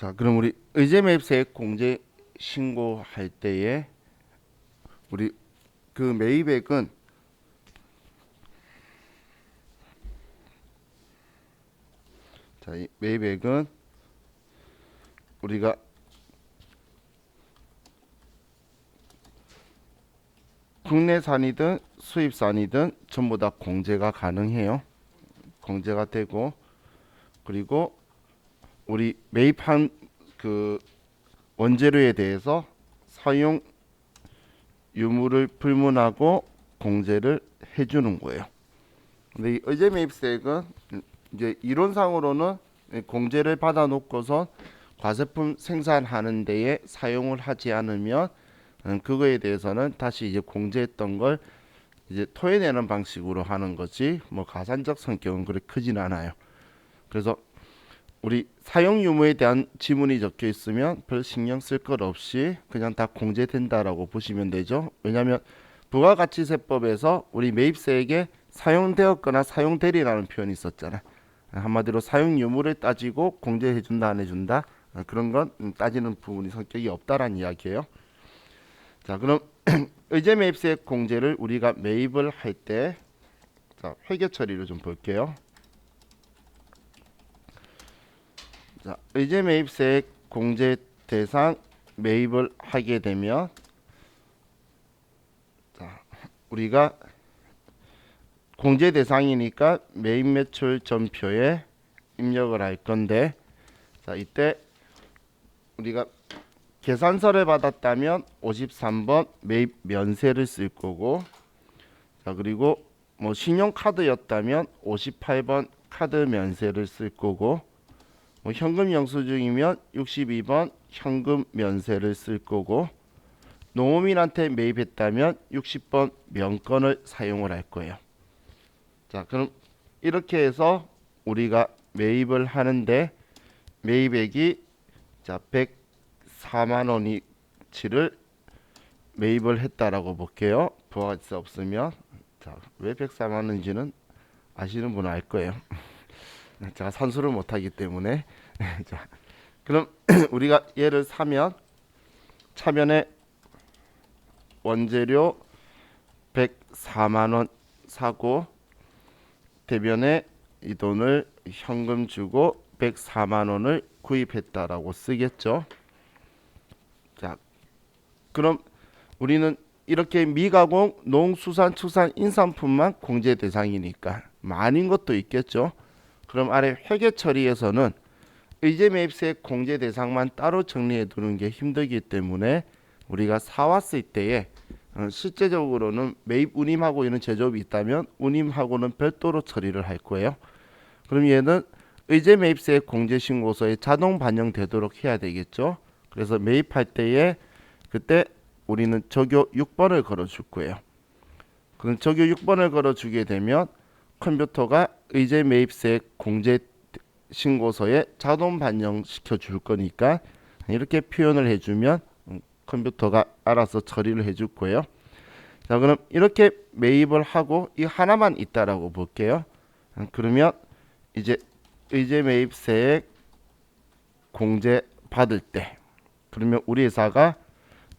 자, 그럼 우리 의제매입세액 공제 신고할 때에 우리 그 매입액은 이 매입액은 우리가 국내산이든 수입산이든 전부 다 공제가 가능해요. 공제가 되고, 그리고 우리 매입한 그 원재료에 대해서 사용 유무를 불문하고 공제를 해주는 거예요. 근데 이 의제 매입세액은 이제 이론상으로는 공제를 받아 놓고서 과세품 생산하는 데에 사용을 하지 않으면 그거에 대해서는 다시 이제 공제했던 걸 이제 토해내는 방식으로 하는 거지 뭐 가산적 성격은 그렇게 크진 않아요. 그래서 우리 사용 유무에 대한 지문이 적혀 있으면 별 신경 쓸 것 없이 그냥 다 공제된다라고 보시면 되죠. 왜냐하면 부가가치세법에서 우리 매입세액에 사용되었거나 사용되리라는 표현이 있었잖아. 한마디로 사용 유무를 따지고 공제해준다 안 해준다 그런 건 따지는 부분이 성격이 없다라는 이야기예요. 자, 그럼 의제 매입세액 공제를 우리가 매입을 할 때 자, 회계 처리를 좀 볼게요. 자, 의제 매입세액 공제 대상 매입을 하게 되면 자, 우리가 공제 대상이니까 매입 매출 전표에 입력을 할 건데 자, 이때 우리가 계산서를 받았다면 53번 매입 면세를 쓸 거고 자, 그리고 뭐 신용카드였다면 58번 카드 면세를 쓸 거고 뭐 현금 영수증이면 62번 현금 면세를 쓸 거고 농업인한테 매입했다면 60번 명건을 사용을 할 거예요. 자, 그럼 이렇게 해서 우리가 매입을 하는데 매입액이 자 104만 원어치를 매입을 했다라고 볼게요. 부가가치세 없으면 자, 왜 104만 원인지는 아시는 분은 알 거예요. 제가 산수를 못하기 때문에 자, 그럼 우리가 얘를 사면 차면에 원재료 104만 원 사고 대변에 이 돈을 현금 주고 104만 원을 구입했다라고 쓰겠죠. 자, 그럼 우리는 이렇게 미가공, 농수산축산, 인삼품만 공제 대상이니까 아닌 것도 있겠죠. 그럼 아래 회계 처리에서는 의제 매입세액 공제 대상만 따로 정리해 두는 게 힘들기 때문에 우리가 사왔을 때에 실제적으로는 매입 운임하고 있는 제조업이 있다면 운임하고는 별도로 처리를 할 거예요. 그럼 얘는 의제 매입세액 공제 신고서에 자동 반영되도록 해야 되겠죠. 그래서 매입할 때에 그때 우리는 적요 6번을 걸어 줄 거예요. 그럼 적요 6번을 걸어 주게 되면 컴퓨터가 의제 매입세액 공제 신고서에 자동 반영시켜 줄 거니까 이렇게 표현을 해주면 컴퓨터가 알아서 처리를 해줄 거예요. 자, 그럼 이렇게 매입을 하고 이 하나만 있다라고 볼게요. 그러면 이제 의제 매입세액 공제 받을 때 그러면 우리 회사가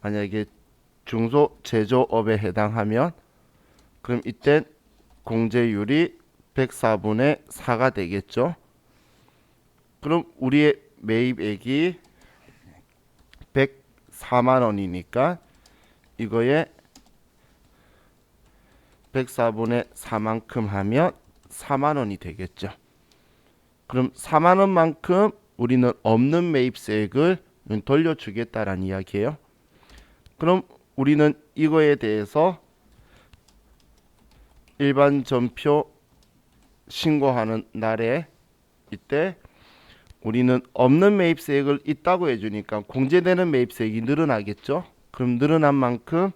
만약에 중소제조업에 해당하면 그럼 이때 공제율이 104분의 4가 되겠죠. 그럼 우리의 매입액이 104만 원이니까 이거에 104분의 4만큼 하면 4만 원이 되겠죠. 그럼 4만 원만큼 우리는 없는 매입세액을 돌려주겠다라는 이야기예요. 그럼 우리는 이거에 대해서 일반 전표 신고하는 날에 이때 우리는 없는 매입세액을 있다고 해주니까 공제되는 매입세액이 늘어나겠죠. 그럼 늘어난 만큼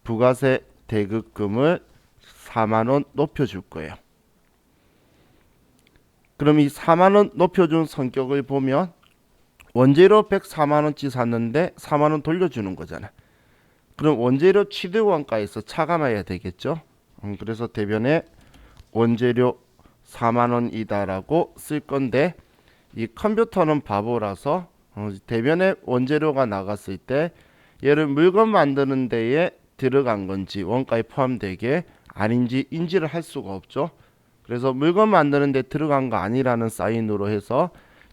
부가세 대급금을 4만 원 높여줄 거예요. 그럼 이 4만 원 높여준 성격을 보면 원재료 104만 원치 샀는데 4만 원 돌려주는 거잖아. 그럼 원재료 취득원가에서 차감해야 되겠죠. 그래서 대변에 원재료 4만 원이다라고 쓸 건데 이 컴퓨터는 바보라서 대변에 원재료가 나갔을 때 얘를 물건 만드는 데에 들어간 건지 원가에 포함되게 아닌지 인지를 할 수가 없죠. 그래서 물건 만드는 데 들어간 거 아니라는 사인으로 해서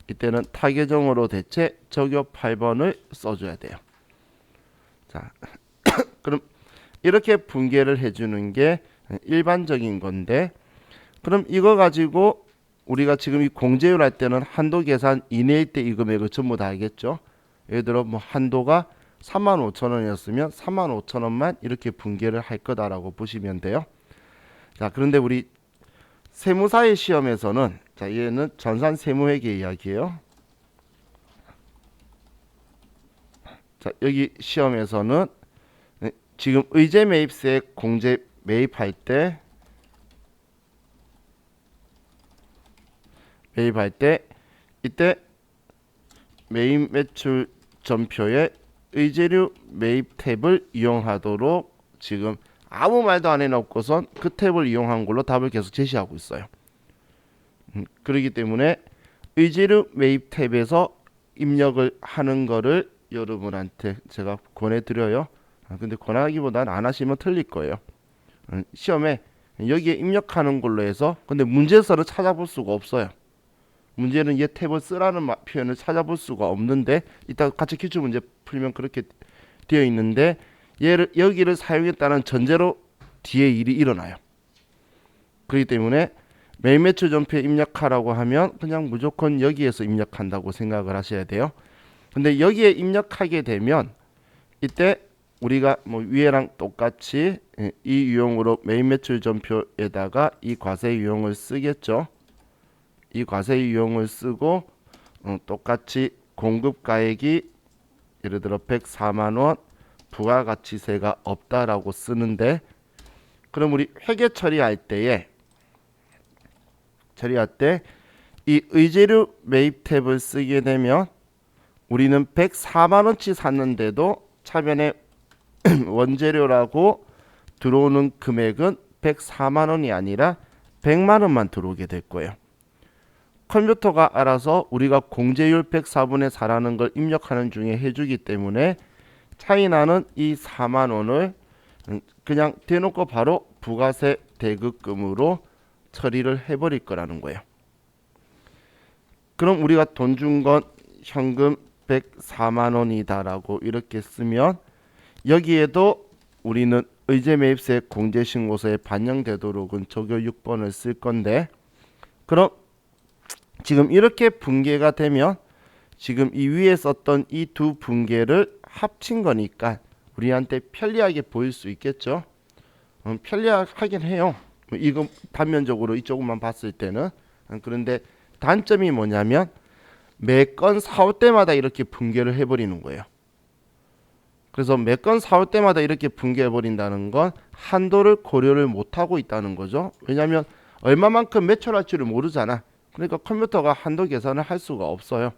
이때는 타계정으로 대체 적요 8번을 써줘야 돼요. 자, 그럼 이렇게 분계를 해주는 게 일반적인 건데, 그럼 이거 가지고 우리가 지금 이 공제율 할 때는 한도 계산 이내일 때 이 금액을 전부 다 알겠죠. 예를 들어 뭐 한도가 35,000원이었으면 35,000원만 이렇게 분계를 할 거다라고 보시면 돼요. 자, 그런데 우리 세무사의 시험에서는, 자, 얘는 전산 세무회계 이야기예요. 자, 여기 시험에서는 지금 의제 매입세 공제 매입할 때 이때 매입 매출 전표에 의제류 매입 탭을 이용하도록 지금 아무 말도 안 해놓고선 그 탭을 이용한 걸로 답을 계속 제시하고 있어요. 그렇기 때문에 의제류 매입 탭에서 입력을 하는 거를 여러분한테 제가 권해드려요. 근데 권하기보다는 안 하시면 틀릴 거예요. 시험에 여기에 입력하는 걸로 해서, 근데 문제에서는 찾아볼 수가 없어요. 문제는 얘 탭을 쓰라는 표현을 찾아볼 수가 없는데, 이따 같이 기출문제 풀면 그렇게 되어 있는데, 얘를 여기를 사용했다는 전제로 뒤에 일이 일어나요. 그렇기 때문에 매일 매출 전표에 입력하라고 하면 그냥 무조건 여기에서 입력한다고 생각을 하셔야 돼요. 근데 여기에 입력하게 되면 이때 우리가 뭐 위에랑 똑같이 이 유형으로 매일 매출 전표에다가 이 과세 유형을 쓰겠죠. 이 과세 유형을 쓰고 똑같이 공급가액이 예를 들어 104만원 부가가치세가 없다라고 쓰는데, 그럼 우리 회계 처리할 때 이 의제류 매입 탭을 쓰게 되면 우리는 104만원치 샀는데도 차변에 원재료라고 들어오는 금액은 104만원이 아니라 100만원만 들어오게 될 거예요. 컴퓨터가 알아서 우리가 공제율 104분의 4라는 걸 입력하는 중에 해주기 때문에 차이나는 이 4만원을 그냥 대놓고 바로 부가세 대급금으로 처리를 해버릴 거라는 거예요. 그럼 우리가 돈 준 건 현금 104만원이다 라고 이렇게 쓰면 여기에도 우리는 의제매입세 공제신고서에 반영되도록은 적요 6번을 쓸 건데, 그럼 지금 이렇게 분계가 되면 지금 이 위에 썼던 이 두 분계를 합친 거니까 우리한테 편리하게 보일 수 있겠죠. 편리하긴 해요. 이거 단면적으로 이쪽만 봤을 때는. 그런데 단점이 뭐냐면 매 건 사올 때마다 이렇게 분계를 해버리는 거예요. 그래서 매 건 사올 때마다 이렇게 분계해버린다는 건 한도를 고려를 못하고 있다는 거죠. 왜냐하면 얼마만큼 매출할지를 모르잖아. 그러니까 컴퓨터가 한도 계산을 할 수가 없어요.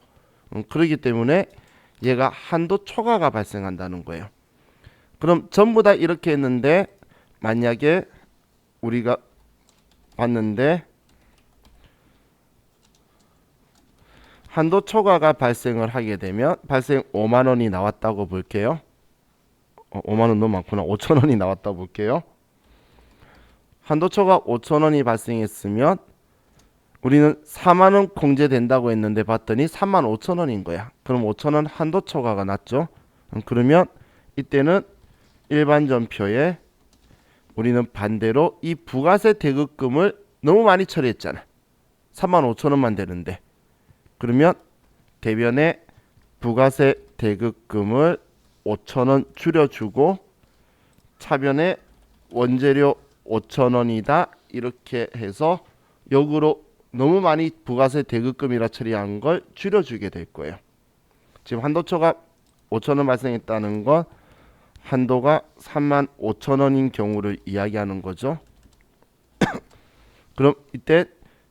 그렇기 때문에 얘가 한도 초과가 발생한다는 거예요. 그럼 전부 다 이렇게 했는데 만약에 우리가 봤는데 한도 초과가 발생을 하게 되면 발생 5만원이 나왔다고 볼게요. 5만원 너무 많구나. 5천원이 나왔다 볼게요. 한도 초과 5천원이 발생했으면 우리는 4만원 공제된다고 했는데 봤더니 3만 5천원인 거야. 그럼 5천원 한도 초과가 났죠. 그러면 이때는 일반 전표에 우리는 반대로 이 부가세 대급금을 너무 많이 처리했잖아. 3만 5천원만 되는데, 그러면 대변에 부가세 대급금을 5천원 줄여주고 차변에 원재료 5천원이다 이렇게 해서 역으로 너무 많이 부가세 대급금이라 처리한 걸 줄여주게 될 거예요. 지금 한도초가 5천원 발생했다는 건 한도가 3만 5천원인 경우를 이야기하는 거죠. 그럼 이때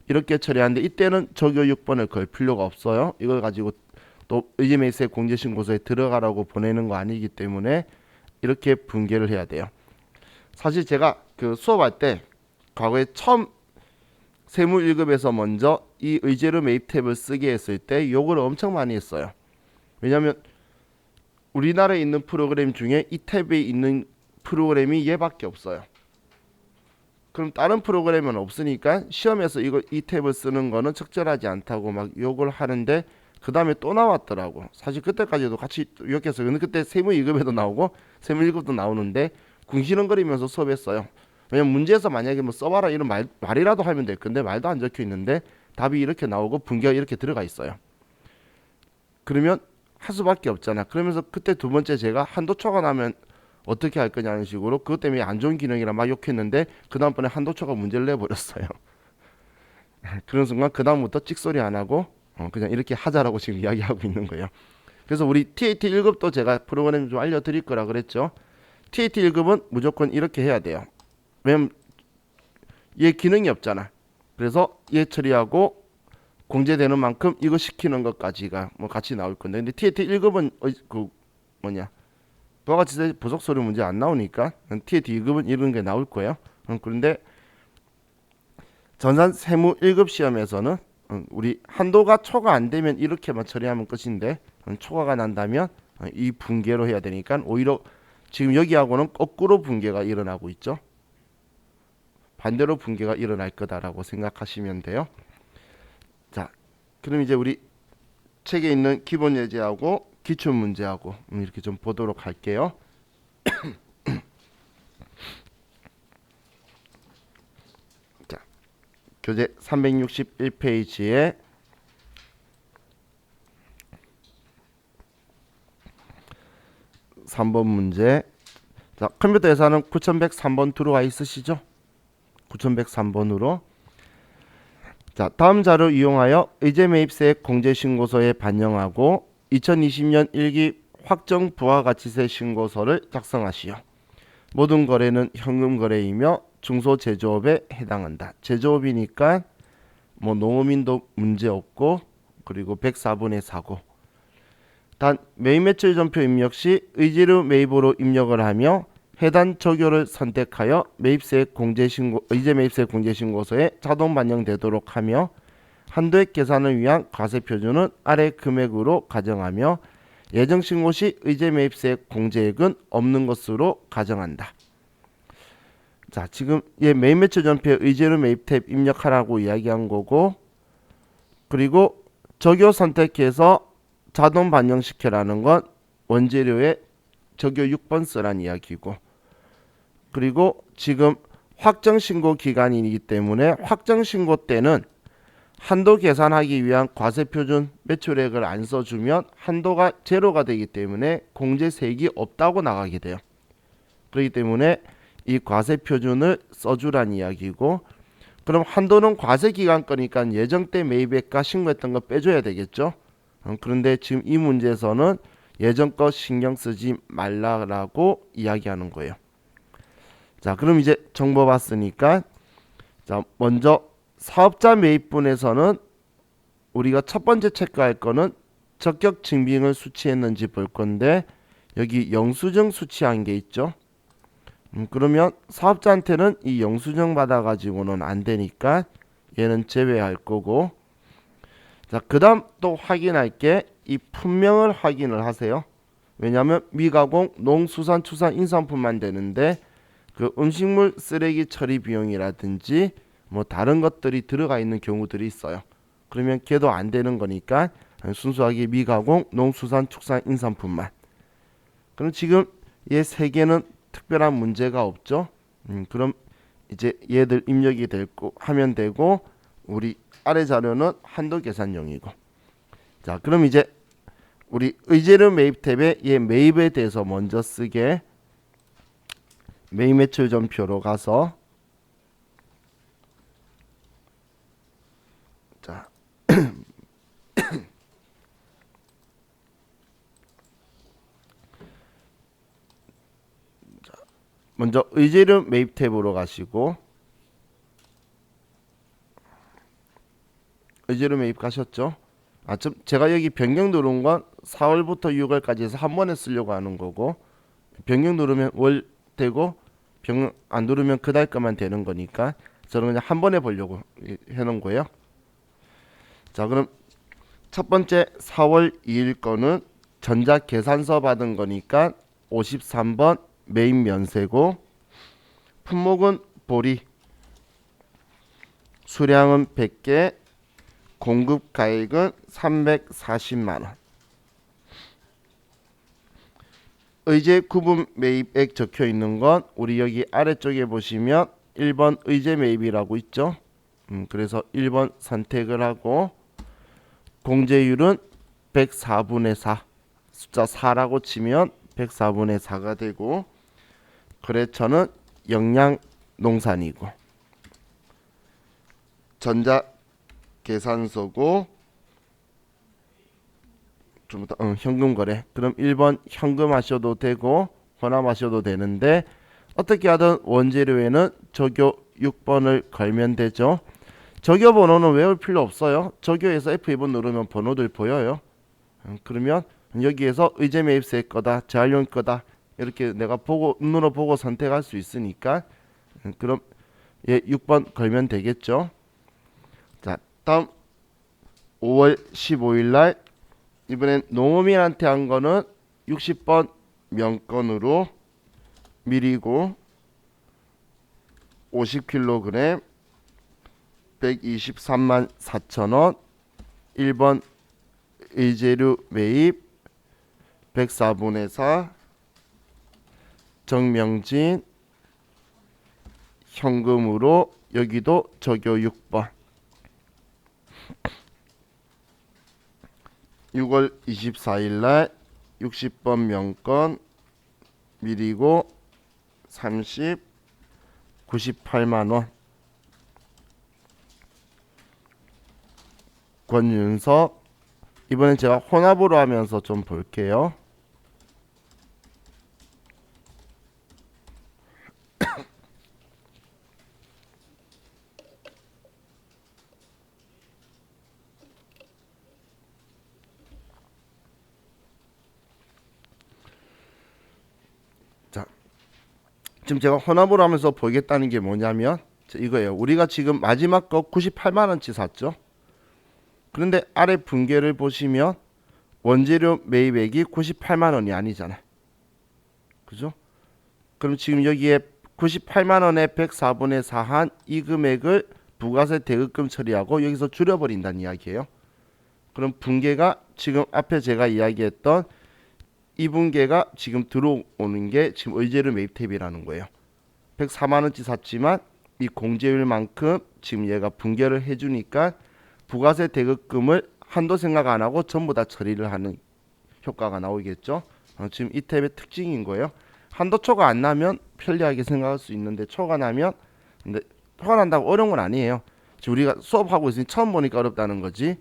이렇게 처리하는데 이때는 적요 6번을 걸 필요가 없어요. 이걸 가지고 또 의제매입세 공제신고서에 들어가라고 보내는 거 아니기 때문에 이렇게 분계를 해야 돼요. 사실 제가 그 수업할 때 과거에 처음 세무 1급에서 먼저 이 의제료 매입 탭을 쓰게 했을 때 욕을 엄청 많이 했어요. 왜냐하면 우리나라에 있는 프로그램 중에 이 탭에 있는 프로그램이 얘밖에 없어요. 그럼 다른 프로그램은 없으니까 시험에서 이 탭을 쓰는 거는 적절하지 않다고 막 욕을 하는데 그 다음에 또 나왔더라고. 사실 그때까지도 같이 욕했어요. 근데 그때 세무 2급에도 나오고 세무 1급도 나오는데 궁시렁거리면서 수업했어요. 왜냐면 문제에서 만약에 뭐 써봐라 이런 말이라도 하면 될 건데 말도 안 적혀 있는데 답이 이렇게 나오고 분계가 이렇게 들어가 있어요. 그러면 할 수밖에 없잖아. 그러면서 그때 두 번째 제가 한도초가 나면 어떻게 할 거냐는 식으로 그것 때문에 안 좋은 기능이라 막 욕했는데 그 다음번에 한도초가 문제를 내버렸어요. 그런 순간 그 다음부터 찍소리 안 하고 그냥 이렇게 하자라고 지금 이야기하고 있는 거예요. 그래서 우리 TAT 1급도 제가 프로그램 좀 알려드릴 거라 그랬죠. TAT 1급은 무조건 이렇게 해야 돼요. 왜냐면 얘 기능이 없잖아. 그래서 얘 처리하고 공제되는 만큼 이거 시키는 것까지가 뭐 같이 나올 건데, 근데 TAT 1급은 그 뭐냐 부가가치세 부속서류 문제 안 나오니까 TAT 2급은 이런 게 나올 거예요. 그런데 전산 세무 1급 시험에서는 우리 한도가 초과 안 되면 이렇게만 처리하면 끝인데 초과가 난다면 이 분계로 해야 되니까 오히려 지금 여기하고는 거꾸로 분계가 일어나고 있죠. 반대로 분계가 일어날 거다라고 생각하시면 돼요. 자, 그럼 이제 우리 책에 있는 기본 예제하고 기출 문제하고 이렇게 좀 보도록 할게요. 자, 교재 361페이지에 3번 문제. 자, 컴퓨터 예산은 9103번 들어와 있으시죠? 9103번으로. 자, 다음 자료를 이용하여 의제 매입세액 공제신고서에 반영하고 2020년 1기 확정 부가가치세 신고서를 작성하시오. 모든 거래는 현금 거래이며 중소제조업에 해당한다. 제조업이니까 뭐 농어민도 문제 없고, 그리고 104분의 4고. 단 매입 매출 전표 입력 시 의지로 매입으로 입력을 하며 해당 적요를 선택하여 매입세액 공제신고 의제 매입세액 공제신고서에 자동 반영되도록 하며 한도액 계산을 위한 과세표준은 아래 금액으로 가정하며 예정신고 시 의제 매입세액 공제액은 없는 것으로 가정한다. 자, 지금 얘 매입 매출 전표에 의제로 매입 탭 입력하라고 이야기한 거고, 그리고 적요 선택해서 자동 반영시켜라는 건 원재료에 적요 6번 쓰란 이야기고, 그리고 지금 확정신고 기간이기 때문에 확정신고 때는 한도 계산하기 위한 과세표준 매출액을 안 써주면 한도가 제로가 되기 때문에 공제세액이 없다고 나가게 돼요. 그렇기 때문에 이 과세표준을 써주란 이야기고, 그럼 한도는 과세기간 거니까 예정 때 매입액과 신고했던 거 빼줘야 되겠죠. 그런데 지금 이 문제에서는 예전 거 신경 쓰지 말라라고 이야기하는 거예요. 자, 그럼 이제 정보 봤으니까, 자, 먼저 사업자 매입분에서는 우리가 첫 번째 체크할 거는 적격 증빙을 수취했는지 볼 건데, 여기 영수증 수취한 게 있죠. 그러면 사업자한테는 이 영수증 받아가지고는 안 되니까 얘는 제외할 거고, 자, 그 다음 또 확인할 게 이 품명을 확인을 하세요. 왜냐하면 미가공 농수산축산인산품만 되는데 그 음식물 쓰레기 처리 비용이라든지 뭐 다른 것들이 들어가 있는 경우들이 있어요. 그러면 걔도 안 되는 거니까 순수하게 미가공 농수산축산인산품만. 그럼 지금 얘 세 개는 특별한 문제가 없죠. 그럼 이제 얘들 입력이 되고 하면 되고, 우리 아래 자료는 한도 계산용이고. 자, 그럼 이제 우리 의제료 매입 탭에 얘 매입에 대해서 먼저 쓰게 매입 매출 전표로 가서, 자, 먼저 의제료 매입 탭으로 가시고, 의제료 매입 가셨죠? 아, 제가 여기 변경 누른 건 4월부터 6월까지 해서 한 번에 쓰려고 하는 거고, 변경 누르면 월 되고 변경 안 누르면 그달 거만 되는 거니까 저는 그냥 한 번에 보려고 해놓은 거예요. 자, 그럼 첫 번째 4월 2일 거는 전자 계산서 받은 거니까 53번 매입 면세고, 품목은 보리, 수량은 100개, 공급 가액은 340만원. 의제 구분 매입액 적혀 있는 건 우리 여기 아래쪽에 보시면 1번 의제 매입이라고 있죠. 그래서 1번 선택을 하고, 공제율은 104분의 4, 숫자 4라고 치면 104분의 4가 되고, 거래처는 영양농산이고, 전자 계산서고, 좀 더 현금 거래. 그럼 1번 현금 하셔도 되고 혼합 하셔도 되는데, 어떻게 하든 원재료에는 적요 6번을 걸면 되죠. 적요 번호는 외울 필요 없어요. 적요에서 F2번 누르면 번호들 보여요. 그러면 여기에서 의제 매입세 거다, 재활용 거다, 이렇게 내가 보고 눈으로 보고 선택할 수 있으니까, 그럼 예 6번 걸면 되겠죠. 자, 다음 5월 15일 날 이번엔 농어민한테 한 거는 60번 명건으로 밀이고 50kg 123만 4천원, 1번 의제류 매입 104분의 4, 정명진 현금으로, 여기도 적요 6번. 6월 24일 날 60번 명건 밀이고 98만원, 권윤석. 이번엔 제가 혼합으로 하면서 좀 볼게요. 자, 지금 제가 혼합으로 하면서 보겠다는 게 뭐냐면 이거예요. 우리가 지금 마지막 거 98만원치 샀죠. 그런데 아래 분계를 보시면 원재료 매입액이 98만원이 아니잖아요. 그죠? 그럼 지금 여기에 98만원에 104분의 4한 이 금액을 부가세 대급금 처리하고 여기서 줄여버린다는 이야기예요. 그럼 분계가 지금 앞에 제가 이야기했던 이 분계가 지금 들어오는 게 지금 의제료 매입 탭이라는 거예요. 104만원치 샀지만 이 공제율만큼 지금 얘가 분계를 해주니까 부가세 대급금을 한도 생각 안 하고 전부 다 처리를 하는 효과가 나오겠죠. 지금 이 탭의 특징인 거예요. 한도 초과 안 나면 편리하게 생각할 수 있는데, 초과 나면, 근데 초과 난다고 어려운 건 아니에요. 지금 우리가 수업하고 있으니 처음 보니까 어렵다는 거지.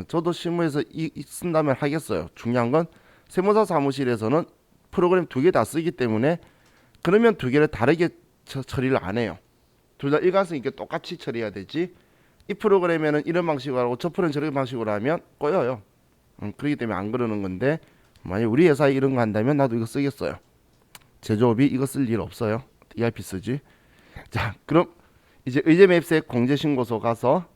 저도 실무에서 쓴다면 하겠어요. 중요한 건 세무사 사무실에서는 프로그램 두 개 다 쓰기 때문에, 그러면 두 개를 다르게 처리를 안 해요. 둘 다 일관성 있게 똑같이 처리해야 되지. 이 프로그램에는 이런 방식으로 하고 저 프로그램 저런 방식으로 하면 꼬여요. 그렇기 때문에 안 그러는 건데, 만약 우리 회사에 이런 거 한다면 나도 이거 쓰겠어요. 제조업이 이거 쓸 일 없어요. ERP 쓰지. 자, 그럼 이제 의제 매입세 공제 신고서 가서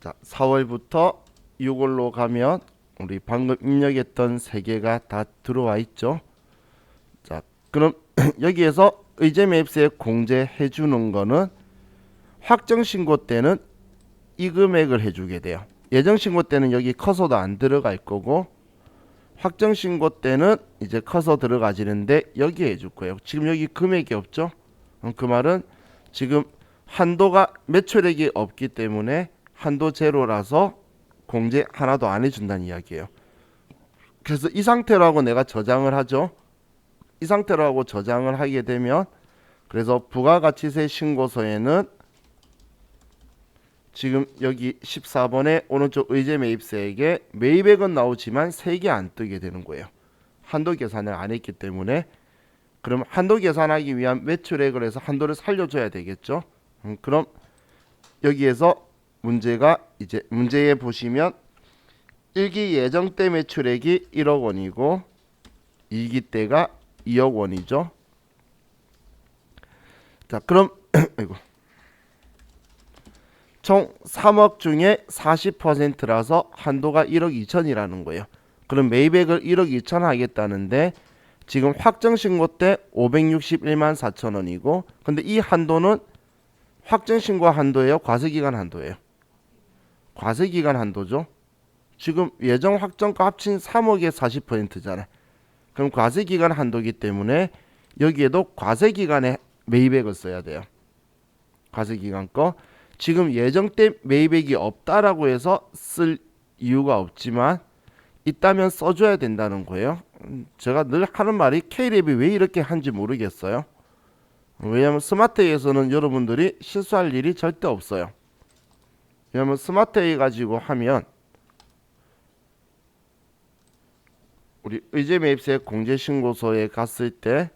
자 4월부터 6월로 가면 우리 방금 입력했던 세 개가 다 들어와 있죠. 자, 그럼 여기에서 의제 매입세 공제해 주는 거는 확정 신고 때는 이 금액을 해주게 돼요. 예정 신고 때는 여기 커서도 안 들어갈 거고, 확정 신고 때는 이제 커서 들어가지는데 여기에 해줄 거예요. 지금 여기 금액이 없죠. 그 말은 지금 한도가 매출액이 없기 때문에 한도 제로라서 공제 하나도 안 해준다는 이야기예요. 그래서 이 상태로 내가 저장을 하죠. 이 상태로 하고 저장을 하게 되면, 그래서 부가가치세 신고서에는 지금 여기 14번에 오른쪽 의제 매입세액에 매입액은 나오지만 세액이 안 뜨게 되는 거예요. 한도 계산을 안 했기 때문에. 그럼 한도 계산하기 위한 매출액을 해서 한도를 살려줘야 되겠죠. 그럼 여기에서 문제가 이제 문제에 보시면 1기 예정 때 매출액이 1억 원이고 2기 때가 2억 원이죠. 자, 그럼 아이고. 총 3억 중에 40%라서 한도가 1억 2천이라는 거예요. 그럼 매입액을 1억 2천 하겠다는데 지금 확정신고 때 561만 4천 원이고 근데 이 한도는 확정신고 한도예요? 과세기간 한도예요? 과세기간 한도죠. 지금 예정 확정가 합친 3억의 40%잖아요. 그럼 과세기간 한도이기 때문에 여기에도 과세기간에 매입액을 써야 돼요. 과세기간 거. 지금 예정 때 매입액이 없다라고 해서 쓸 이유가 없지만 있다면 써줘야 된다는 거예요. 제가 늘 하는 말이 K랩이 왜 이렇게 한지 모르겠어요. 왜냐하면 스마트에서는 여러분들이 실수할 일이 절대 없어요. 왜냐하면 스마트에 가지고 하면 우리 의제매입세 공제신고서에 갔을 때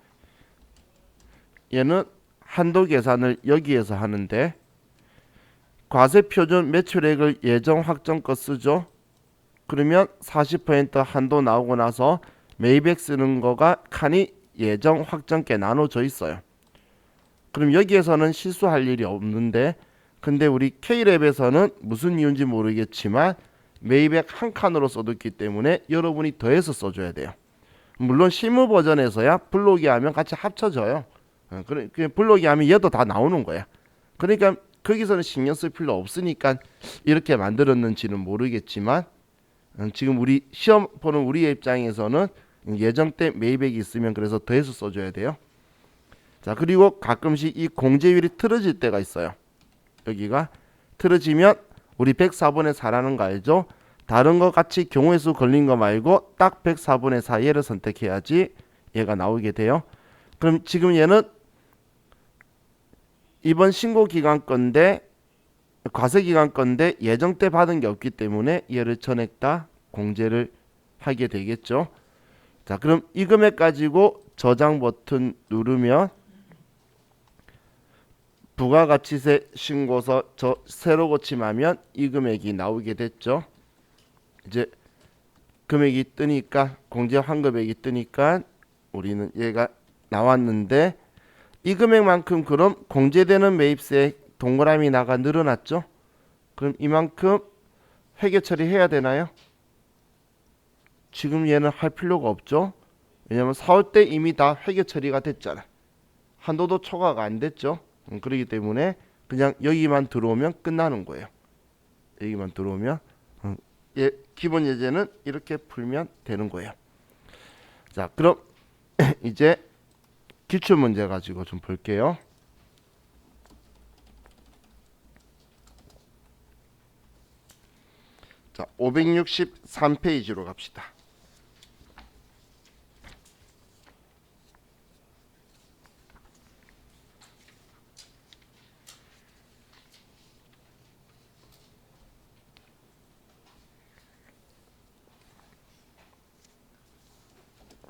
얘는 한도 계산을 여기에서 하는데 과세표준 매출액을 예정 확정껏 쓰죠. 그러면 40% 한도 나오고 나서 매입액 쓰는 거가 칸이 예정 확정께 나눠져 있어요. 그럼 여기에서는 실수할 일이 없는데 근데 우리 K랩에서는 무슨 이유인지 모르겠지만 매입액 한 칸으로 써뒀기 때문에 여러분이 더해서 써줘야 돼요. 물론 실무 버전에서야 블록이 하면 같이 합쳐져요. 블록이 하면 얘도 다 나오는 거야. 그러니까 거기서는 신경 쓸 필요 없으니까 이렇게 만들었는지는 모르겠지만 지금 우리 시험 보는 우리의 입장에서는 예정 때 매입액이 있으면 그래서 더해서 써줘야 돼요. 자, 그리고 가끔씩 이 공제율이 틀어질 때가 있어요. 여기가 틀어지면 우리 104분의 4라는 거 알죠? 다른 거 같이 경우의 수 걸린 거 말고 딱 104분의 4 얘를 선택해야지 얘가 나오게 돼요. 그럼 지금 얘는 이번 신고 기간 건데 과세 기간 건데 예정 때 받은 게 없기 때문에 얘를 전액 다 공제를 하게 되겠죠. 자, 그럼 이 금액 가지고 저장 버튼 누르면 부가가치세 신고서 새로 고침하면 이 금액이 나오게 됐죠. 이제 금액이 뜨니까 공제 환급액이 뜨니까 우리는 얘가 나왔는데 이 금액만큼 그럼 공제되는 매입세 동그라미 나가 늘어났죠. 그럼 이만큼 회계 처리해야 되나요? 지금 얘는 할 필요가 없죠. 왜냐면 4월 때 이미 다 회계 처리가 됐잖아. 한도도 초과가 안 됐죠. 그렇기 때문에 그냥 여기만 들어오면 끝나는 거예요. 여기만 들어오면 기본 예제는 이렇게 풀면 되는 거예요. 자, 그럼 이제 기출문제 가지고 좀 볼게요. 자, 563페이지로 갑시다.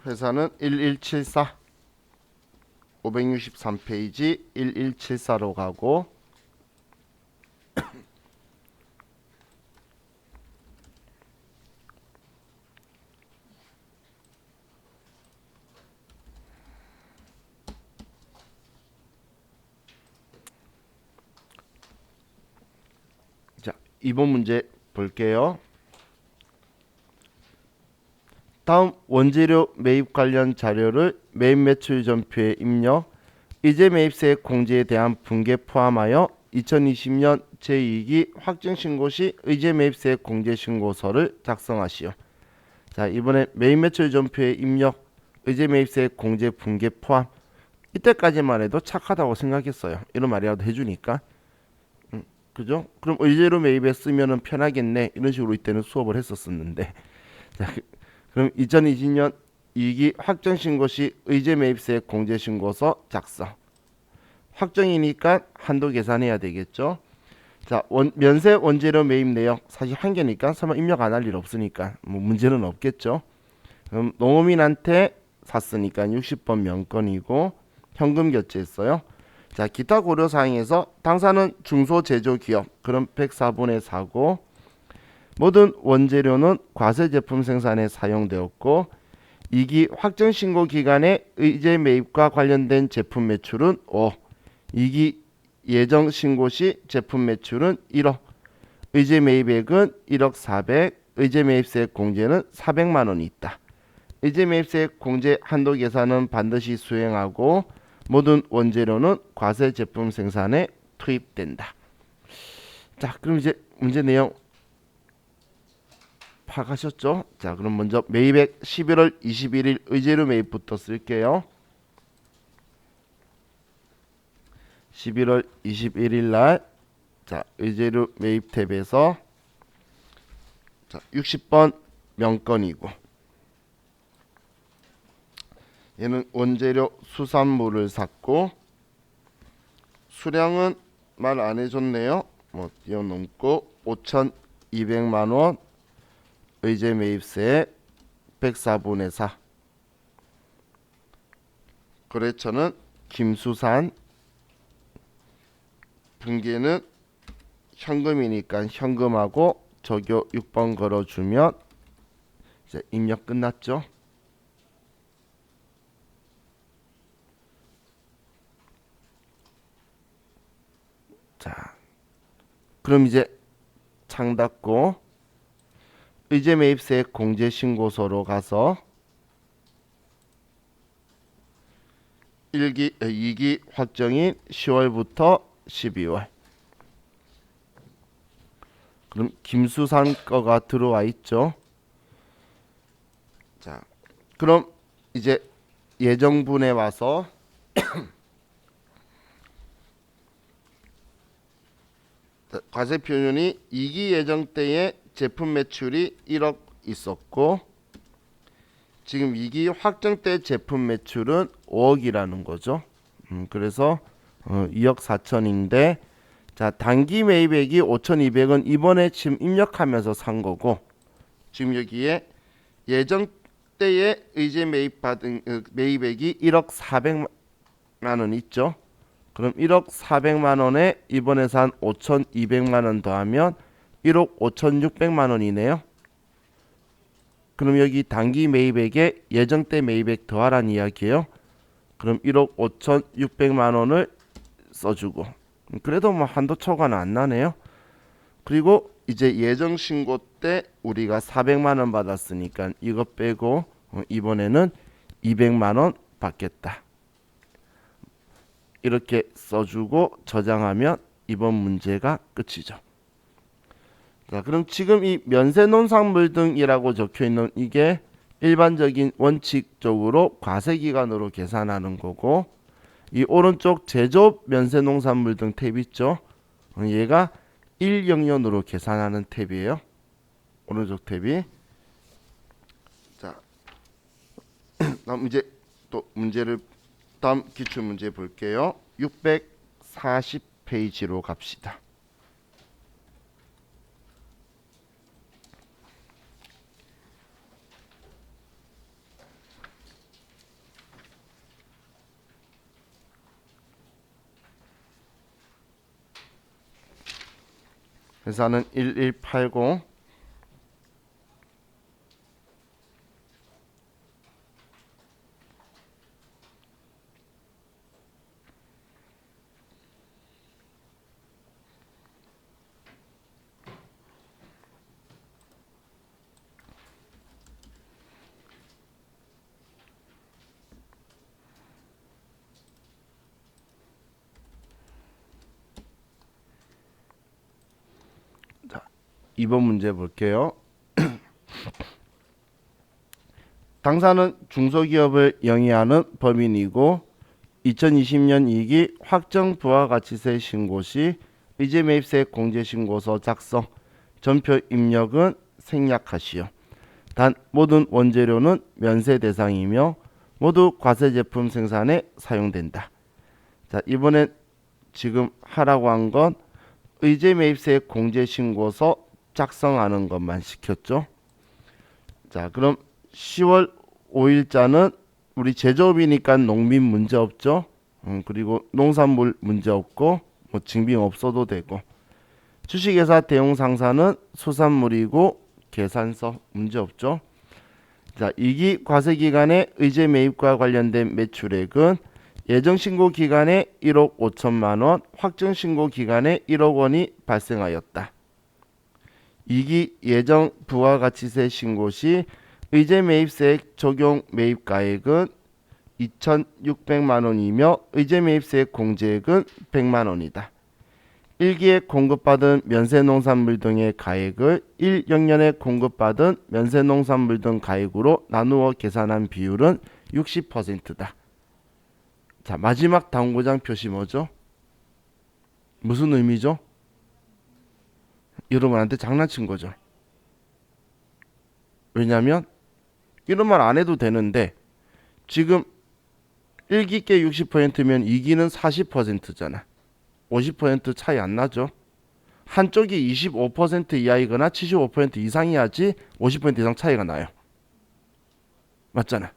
회사는 1174 563페이지 1174로 가고 자, 2번 문제 볼게요. 다음 원재료 매입 관련 자료를 매입 매출 전표에 입력, 이제 매입세 공제에 대한 분계 포함하여 2020년 제2기 확정신고 시 의제 매입세 공제신고서를 작성하시오. 자, 이번에 매입 매출 전표에 입력, 의제 매입세 공제 분계 포함. 이때까지만 해도 착하다고 생각했어요. 이런 말이라도 해주니까. 그죠? 그럼 의제로 매입에 쓰면은 편하겠네. 이런 식으로 이때는 수업을 했었었는데. 자, 그럼 2020년 2기 확정신고 시 의제 매입세 공제신고서 작성. 확정이니까 한도 계산해야 되겠죠. 자, 면세 원재료 매입 내역 사실 한 개니까 설마 입력 안 할 일 없으니까 뭐 문제는 없겠죠. 그럼 농업인한테 샀으니까 60번 명건이고 현금 결제했어요. 자, 기타 고려사항에서 당사는 중소제조기업 그럼 104분의 4고 모든 원재료는 과세 제품 생산에 사용되었고 2기 확정신고 기간에 의제 매입과 관련된 제품 매출은 5. 2기 예정 신고 시 제품 매출은 1억, 의제 매입액은 1억 400, 의제 매입세액 공제는 400만 원이 있다. 의제 매입세액 공제 한도 계산은 반드시 수행하고 모든 원재료는 과세 제품 생산에 투입된다. 자, 그럼 이제 문제 내용 파악하셨죠? 자, 그럼 먼저 매입액 11월 21일 의제료 매입부터 쓸게요. 11월 21일 날, 자, 의제료 매입 탭에서 자, 60번 명건이고, 얘는 원재료 수산물을 샀고, 수량은 말 안 해줬네요. 뭐 뛰어넘고 5,200만 원, 의제 매입세 104분의 4. 거래처는 김수산. 분기는 현금이니까 현금하고 저교 6번 걸어주면 이제 입력 끝났죠. 자, 그럼 이제 창 닫고 의제 매입세 공제 신고서로 가서 2기 확정인 10월부터 12월. 그럼 김수산 거가 들어와 있죠. 자, 그럼 이제 예정분에 와서 과세 표준이 2기 예정 때에 제품 매출이 1억 있었고, 지금 2기 확정 때 제품 매출은 5억이라는 거죠. 그래서 2억 4천인데, 자, 단기 매입액이 5,200은 이번에 지금 입력하면서 산 거고, 지금 여기에 예정 때에 의제 매입 받은 매입액이 1억 400만 원 있죠. 그럼 1억 400만 원에 이번에 산 5,200만 원 더하면 1억 5,600만 원이네요. 그럼 여기 단기 매입액에 예정 때 매입액 더하라는 이야기예요. 그럼 1억 5,600만 원을 써주고, 그래도 뭐 한도 초과는 안 나네요. 그리고 이제 예정 신고 때 우리가 400만 원 받았으니까 이거 빼고 이번에는 200만 원 받겠다. 이렇게 써주고 저장하면 이번 문제가 끝이죠. 자, 그럼 지금 이 면세 농산물 등이라고 적혀 있는 이게 일반적인 원칙적으로 과세 기간으로 계산하는 거고, 이 오른쪽 제조업 면세 농산물 등 탭 있죠. 얘가 1영년으로 계산하는 탭이에요. 오른쪽 탭이. 자, 다음 이제 또 문제를 다음 기출 문제 볼게요. 640페이지로 갑시다. 회사는 1180. 자, 2번 문제 볼게요. 당사는 중소기업을 영위하는 법인이고 2020년 2기 확정 부가가치세 신고 시 의제 매입세 공제 신고서 작성, 전표 입력은 생략하시오. 단 모든 원재료는 면세 대상이며 모두 과세 제품 생산에 사용된다. 자, 이번엔 지금 하라고 한 건 의제 매입세 공제 신고서 작성하는 것만 시켰죠. 자, 그럼 10월 5일자는 우리 제조업이니까 농민 문제 없죠. 그리고 농산물 문제 없고 뭐 증빙 없어도 되고, 주식회사 대용상사는 수산물이고 계산서 문제 없죠. 자, 2기 과세기간에 의제 매입과 관련된 매출액은 예정 신고 기간에 1억 5천만 원, 확정 신고 기간에 1억 원이 발생하였다. 2기 예정 부가가치세 신고 시 의제 매입세액 적용 매입가액은 2,600만 원이며 의제 매입세액 공제액은 100만 원이다. 1기에 공급받은 면세농산물 등의 가액을 1학년에 공급받은 면세농산물 등 가액으로 나누어 계산한 비율은 60%다. 자, 마지막 당구장 표시 뭐죠? 무슨 의미죠? 여러분한테 장난친 거죠. 왜냐하면 이런 말 안 해도 되는데 지금 1기께 60%면 2기는 40%잖아. 50% 차이 안 나죠. 한쪽이 25% 이하이거나 75% 이상이야지 50% 이상 차이가 나요. 맞잖아.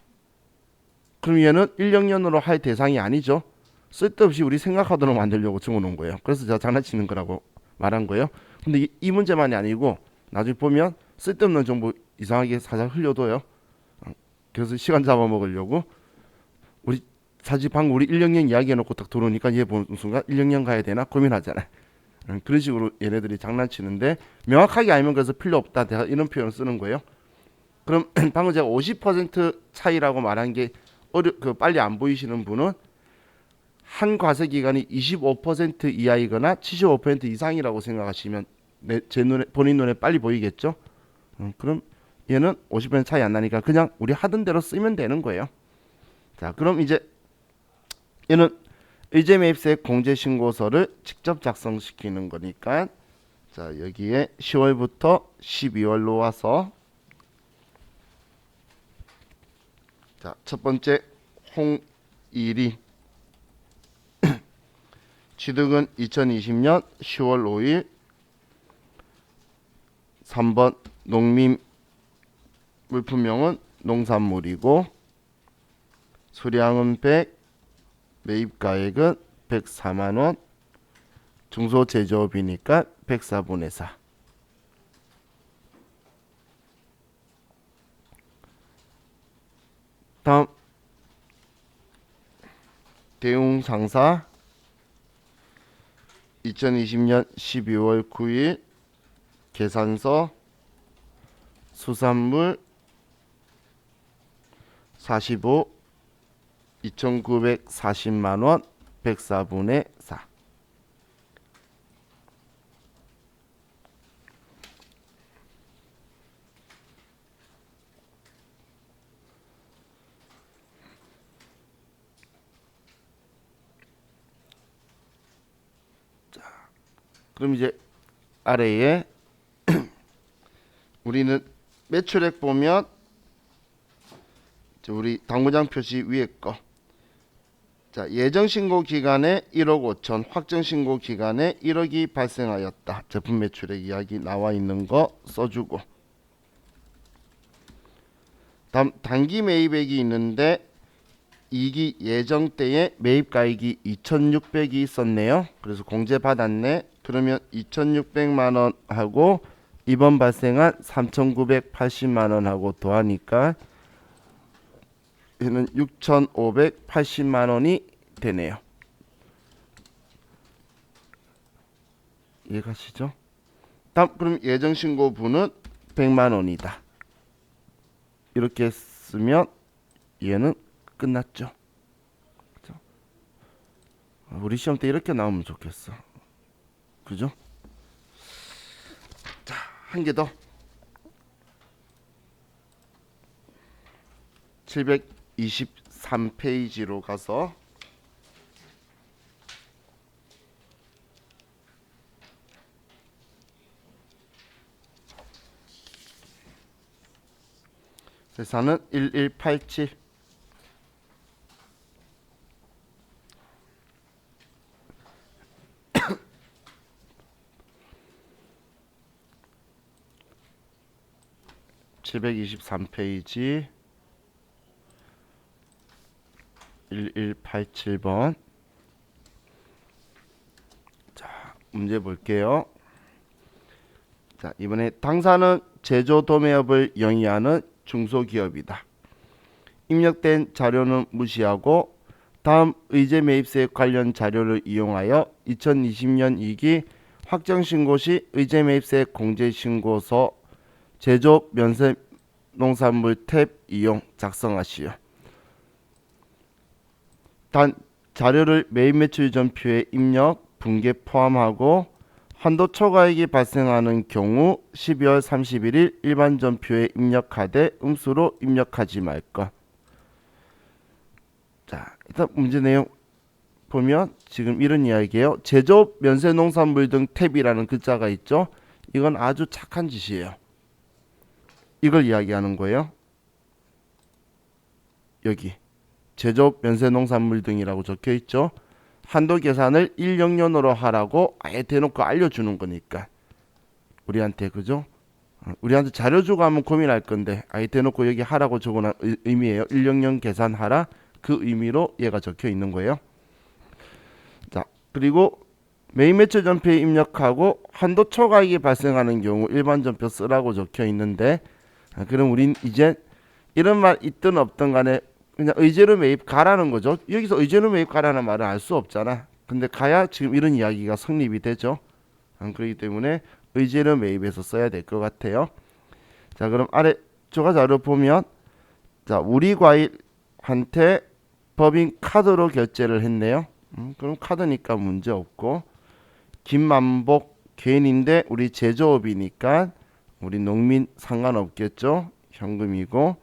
그럼 얘는 1학년으로 할 대상이 아니죠. 쓸데없이 우리 생각하도록 만들려고 적어놓은 거예요. 그래서 제가 장난치는 거라고 말한 거예요. 근데 이 문제만이 아니고 나중에 보면 쓸데없는 정보 이상하게 살짝 흘려둬요. 그래서 시간 잡아먹으려고 우리 사실 방금 우리 1학년 이야기해놓고 딱 들어오니까 얘 보는 순간 1학년 가야 되나 고민하잖아. 그런 식으로 얘네들이 장난치는데 명확하게 알면 그래서 필요 없다 이런 표현을 쓰는 거예요. 그럼 방금 제가 50% 차이라고 말한 게 빨리 안 보이시는 분은 한 과세 기간이 25% 이하이거나 75% 이상이라고 생각하시면 본인 눈에 빨리 보이겠죠. 그럼 얘는 50% 차이 안 나니까 그냥 우리 하던 대로 쓰면 되는 거예요. 자, 그럼 이제 얘는 의제 매입세액 공제 신고서를 직접 작성시키는 거니까 자, 여기에 10월부터 12월로 와서 자, 첫 번째 홍일이 취득은 2020년 10월 5일 3번 농민 물품명은 농산물이고 수량은 100 매입가액은 104만원 중소제조업이니까 104분의 4 다음 대웅상사 2020년 12월 9일 계산서 수산물 45 2,940만원 104분의 4 그럼 이제 아래에 우리는 매출액 보면 우리 당구장 표시 위에 거 자, 예정 신고 기간에 1억 5천, 확정 신고 기간에 1억이 발생하였다. 제품 매출액 이야기 나와 있는 거 써주고 다음 단기 매입액이 있는데 2기 예정 때에 매입가액이 2,600이 있었네요. 그래서 공제 받았네. 그러면 2,600만원 하고 이번 발생한 3,980만원 하고 더하니까 얘는 6,580만원이 되네요. 이해가시죠? 다음 그럼 예정신고분은 100만원이다. 이렇게 쓰면 얘는 끝났죠. 그죠? 우리 시험 때 이렇게 나오면 좋겠어. 그죠? 자, 한 개 더. 723페이지로 가서 세산은 1187 723페이지 1187번. 자, 문제 볼게요. 자, 이번에 당사는 제조 도매업을 영위하는 중소기업이다. 입력된 자료는 무시하고 다음 의제 매입세 관련 자료를 이용하여 2020년 2기 확정신고 시 의제 매입세 공제신고서 제조 면세 농산물 탭 이용 작성하시오. 단 자료를 매입 매출 전표에 입력, 분계 포함하고 한도 초과액이 발생하는 경우 12월 31일 일반 전표에 입력하되 음수로 입력하지 말 것. 자, 일단 문제 내용 보면 지금 이런 이야기예요. 제조 면세 농산물 등 탭이라는 글자가 있죠. 이건 아주 착한 짓이에요. 이걸 이야기하는 거예요. 여기 제조 면세 농산물 등이라고 적혀 있죠. 한도 계산을 1년으로 하라고 아예 대놓고 알려주는 거니까 우리한테, 그죠? 우리한테 자료 주고 하면 고민할 건데 아예 대놓고 여기 하라고 적어놓은 의미예요. 1년령 계산하라, 그 의미로 얘가 적혀 있는 거예요. 자, 그리고 매입 매출 전표에 입력하고 한도 초과액이 발생하는 경우 일반 전표 쓰라고 적혀 있는데, 그럼 우린 이제 이런 말 있든 없든 간에 그냥 의제로 매입 가라는 거죠. 여기서 의제로 매입 가라는 말은 알 수 없잖아. 근데 가야 지금 이런 이야기가 성립이 되죠. 그렇기 때문에 의제로 매입해서 써야 될 것 같아요. 자, 그럼 아래 조가 자료 보면, 자, 우리 과일한테 법인 카드로 결제를 했네요. 그럼 카드니까 문제 없고, 김만복 개인인데 우리 제조업이니까 우리 농민 상관없겠죠. 현금이고.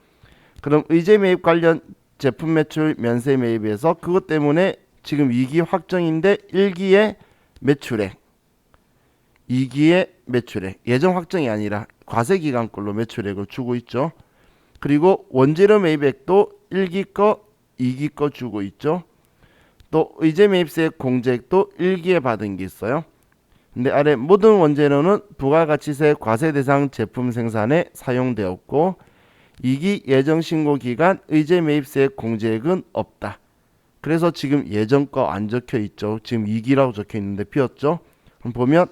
그럼 의제 매입 관련 제품 매출 면세 매입에서 그것 때문에 지금 2기 확정인데 1기의 매출액, 2기의 매출액, 예정 확정이 아니라 과세 기간 걸로 매출액을 주고 있죠. 그리고 원재료 매입액도 1기 거, 2기 거 주고 있죠. 또 의제 매입세 공제액도 1기에 받은 게 있어요. 근데 아래 모든 원재료는 부가가치세 과세 대상 제품 생산에 사용되었고 2기 예정 신고 기간 의제 매입세 공제액은 없다. 그래서 지금 예정 거 안 적혀 있죠. 지금 2기라고 적혀 있는데 비었죠. 그럼 보면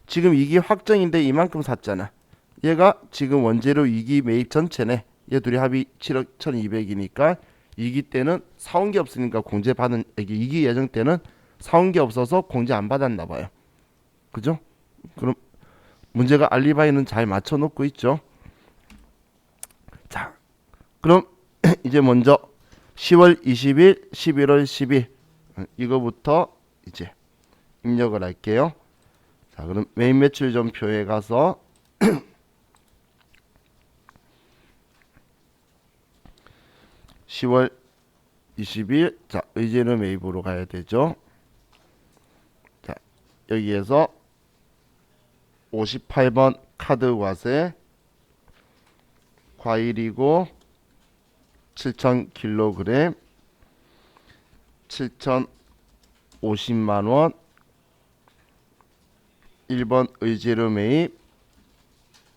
지금 2기 확정인데 이만큼 샀잖아. 얘가 지금 원재료 2기 매입 전체네. 얘 둘이 합이 7억 1200이니까 2기 때는 사온 게 없으니까 공제 받은, 2기 예정 때는 사온 게 없어서 공제 안 받았나 봐요. 그죠? 그럼 문제가 알리바이는 잘 맞춰 놓고 있죠. 자, 그럼 이제 먼저 10월 20일, 11월 10일 이거부터 이제 입력을 할게요. 자, 그럼 매입 매출 전표에 가서 10월 20일, 자, 의제로 매입으로 가야 되죠. 자, 여기에서 58번 카드 과세, 과일이고 7,000kg 7,050만원 1번 의제료 매입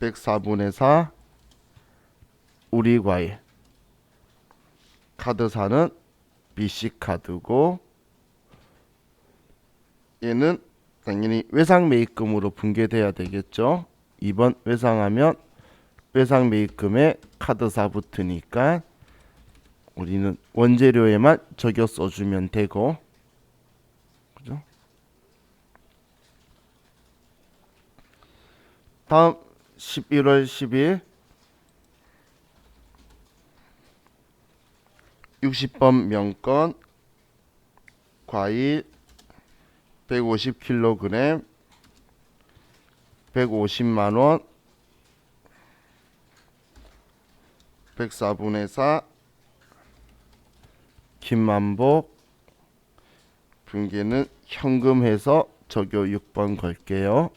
104분의 4 우리 과일 카드사는 BC카드고 얘는 당연히 외상 매입금으로 분괴돼야 되겠죠. 2번 외상하면 외상 매입금에 카드사 붙으니까 우리는 원재료에만 적여 써주면 되고, 그죠? 다음 11월 10일 60번 명건 과일 150kg 150만원 104분의 4 김만복 분계는 현금해서 적요 6번 걸게요.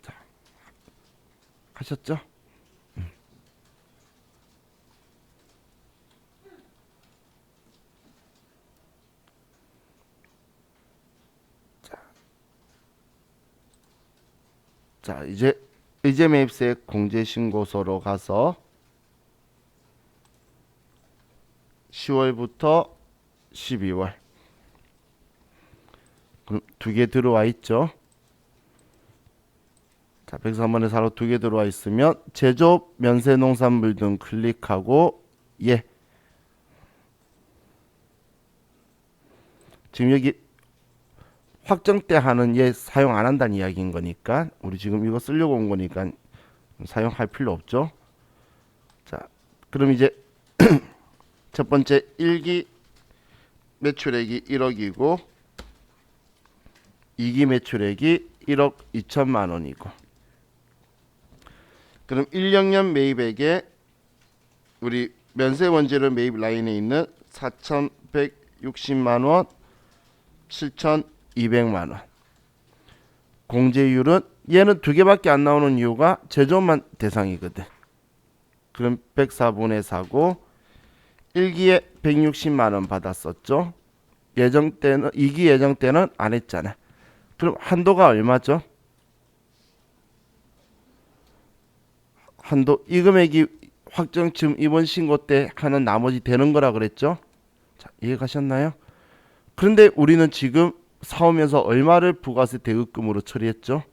자, 하셨죠? 자, 이제 의제 매입세 공제 신고서로 가서 10월부터 12월 그럼 두 개 들어와 있죠. 자, 103번에 4로 두 개 들어와 있으면 제조업 면세 농산물 등 클릭하고 예. 지금 여기 확정 때 하는 예 사용 안 한다는 이야기인 거니까 우리 지금 이거 쓰려고 온 거니까 사용할 필요 없죠. 자, 그럼 이제 첫 번째 1기 매출액이 1억이고 2기 매출액이 1억 2천만 원이고 그럼 1년년 매입액에 우리 면세 원재료 매입 라인에 있는 4,160만 원, 7,200만 원. 공제율은 얘는 두 개밖에 안 나오는 이유가 제조업만 대상이거든. 그럼 104분의 4고 1기에 160만 원 받았었죠. 예정 때는 2기 예정 때는 안 했잖아. 그럼 한도가 얼마죠? 한도 이 금액이 확정 지금 이번 신고 때 하는 나머지 되는 거라 그랬죠? 자, 이해가셨나요? 그런데 우리는 지금 사오면서 얼마를 부가세 대급금으로 처리했죠?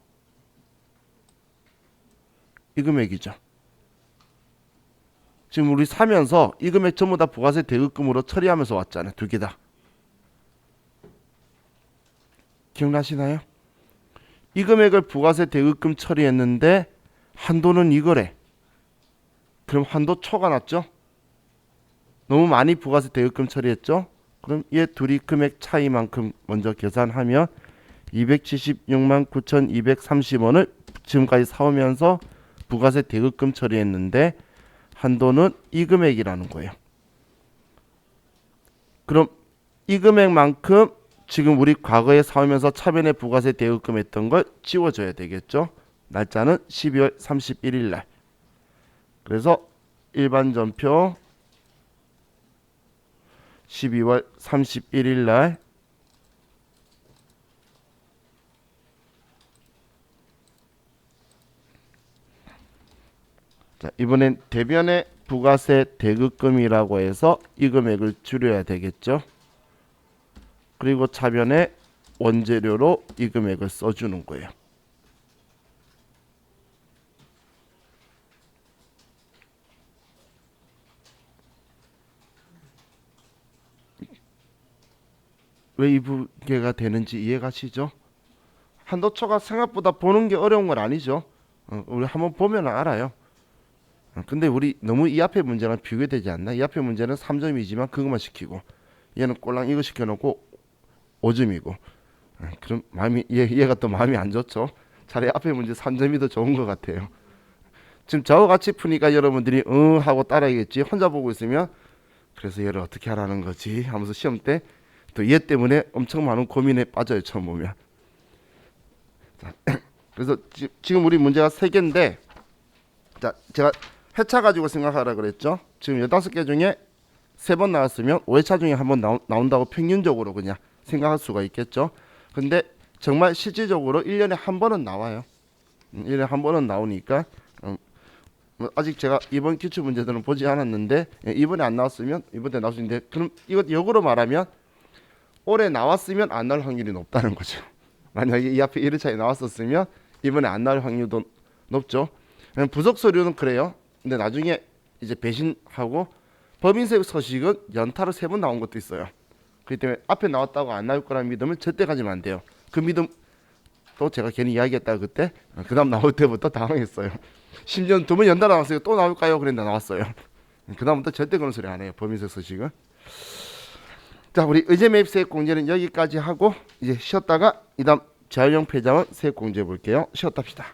이 금액이죠. 지금 우리 사면서 이 금액 전부 다 부가세 대급금으로 처리하면서 왔잖아요. 두 개 다. 기억나시나요? 이 금액을 부가세 대급금 처리했는데 한도는 이거래. 그럼 한도 초가 났죠? 너무 많이 부가세 대급금 처리했죠? 그럼 얘 둘이 금액 차이만큼 먼저 계산하면 276만 9,230원을 지금까지 사오면서 부가세 대급금 처리했는데 한도는 이 금액이라는 거예요. 그럼 이 금액만큼 지금 우리 과거에 사오면서 차변에 부가세 대급금 했던 걸 지워줘야 되겠죠. 날짜는 12월 31일 날. 그래서 일반 전표 12월 31일 날 자, 이번엔 대변의 부가세 대급금이라고 해서 이 금액을 줄여야 되겠죠. 그리고 차변에 원재료로 이 금액을 써주는 거예요. 왜 이 부계가 되는지 이해가시죠? 한도초가 생각보다 보는 게 어려운 건 아니죠. 우리 한번 보면 알아요. 근데 우리 너무 이 앞에 문제랑 비교되지 않나? 이 앞에 문제는 3점이지만 그것만 시키고 얘는 꼴랑 이거 시켜놓고 5점이고 그럼 마음이 얘가 또 마음이 안 좋죠. 차라리 앞에 문제 3점이 더 좋은 것 같아요. 지금 저와 같이 푸니까 여러분들이 응 하고 따라하겠지. 혼자 보고 있으면 그래서 얘를 어떻게 하라는 거지 하면서 시험 때 또 얘 때문에 엄청 많은 고민에 빠져요. 처음 보면. 자, 그래서 지금 우리 문제가 3개인데 자, 제가 회차 가지고 생각하라 그랬죠. 지금 15개 중에 3번 나왔으면 5회차 중에 한 번 나온다고 평균적으로 그냥 생각할 수가 있겠죠. 근데 정말 실질적으로 1년에 한 번은 나와요. 1년에 한 번은 나오니까 아직 제가 이번 기출 문제들은 보지 않았는데 이번에 안 나왔으면 이번에 나올 수 있는데 그럼 이것 역으로 말하면 올해 나왔으면 안 나올 확률이 높다는 거죠. 만약에 이 앞에 1회차에 나왔었으면 이번에 안 나올 확률도 높죠. 부속 서류는 그래요. 근데 나중에 이제 배신하고 법인세 서식은 연타로 3번 나온 것도 있어요. 그렇기 때문에 앞에 나왔다고 안 나올 거라는 믿음은 절대 가지면 안 돼요. 그 믿음 또 제가 괜히 이야기했다가 그때 그 다음 나올 때부터 당황했어요. 심지어 2번 연달아 나왔어요. 또 나올까요? 그랬는데 나왔어요. 그 다음부터 절대 그런 소리 안 해요. 법인세 서식은. 자, 우리 의제 매입세액 공제는 여기까지 하고 이제 쉬었다가 이 다음 재활용 폐자원 세액 공제 볼게요. 쉬었답시다.